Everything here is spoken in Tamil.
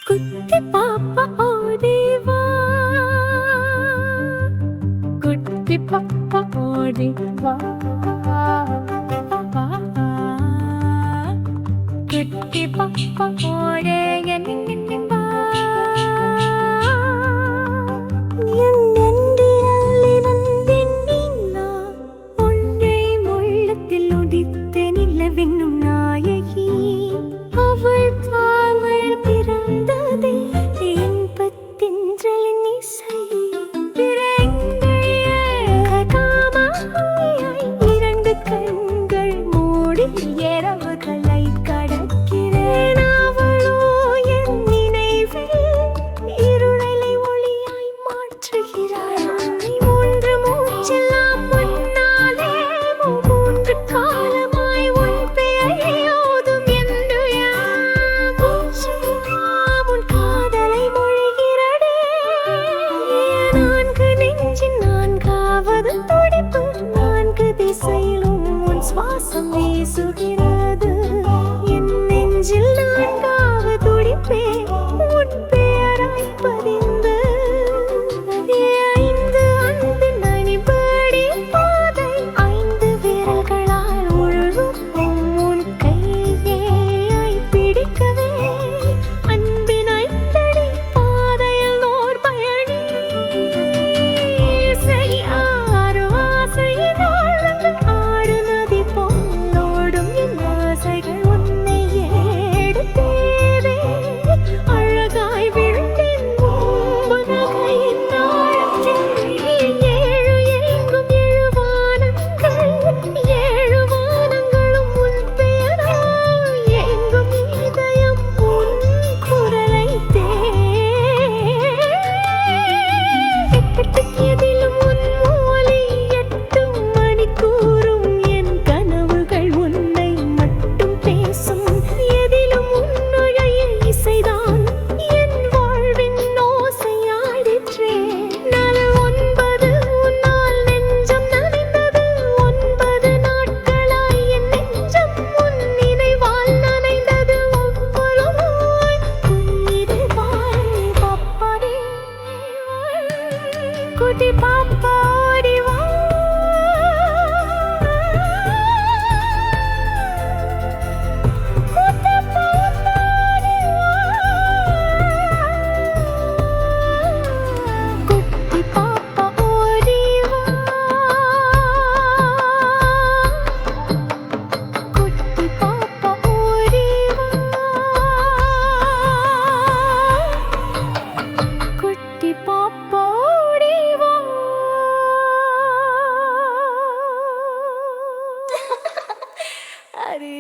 குட்டி பாப்பா ஓடிவா, குட்டி பாப்பா ஓடிவா, குட்டி பாப்பா ஓட என்னவா, என் நெஞ்சிலே வந்தென்னினா ஒன்றை உள்ளத்தில் உதித்த நிலவென்னும் நாயகி. அவள் பாவல் பிறந்ததே இன்பத்தின்றலின் இசை. இரண்டு கண்கள் மூடி இரவுகளை கடக்கிறேன். அவளோ என் நினைவில் இருளை ஒளியாய் மாற்றுகிறாள். மூன்று மூச்செல்லாம் முன்னாலே மூன்று காலமாய் உன் பெயரை ஓதும் என்று உன் காதலை மொழிகிறடே. நான்கு நெஞ்சின் நான்காவது துடிப்பு, நான்கு திசையிலும் உன் சுவாசம் வீசுகிறது. என் நெஞ்சில் நான்காவது துடிப்பே உன் பெயராய் பதிந்து. ஐந்து அன்பின் அணிபடி பாதை, ஐந்து விரல்களால் உழுவும் உன் கையை பிடிக்கவே. அன்பின் ஐந்தடி பாதையில் ஓர் பயணி. இசை ஆறு ஆசையினால் ஆடு நதி போலோடும் என் ஆசைகள் உன்னை எடுத்தேவே. அழகாய் விழுந்தேன் நகையின் ஆழத்தில். ஏழு எங்கும் ஏழு வானங்கள், ஏழு வானங்களும் உன் பெயரால் எங்கும் இதயம் உன் குரலை எதிலும் உன் மொழி. எட்டு மணிக்கூறும் என் கனவுகள் உன்னை மட்டும் பேசும். எதிலும் உன்னுடைய இசைதான் என் வாழ்வின் ஓசையாடிற்றே. நாள் 9 உன்னால் நெஞ்சம் நனைந்தது. 9 நாட்களாய் என் நெஞ்சம் உன் நினைவால் நனைந்தது. ஒவ்வொரு நாள் உன்னிருவாய் பாப்பாரே. குட்டி பாப்பா ஓடிவா, குட்டி பாப்பா ஓடிவா, குட்டி பாப்பா ஓடிவா, குட்டி பாப்பா ஓடிவா, குட்டி பாப்பா ஓடிவா. अरे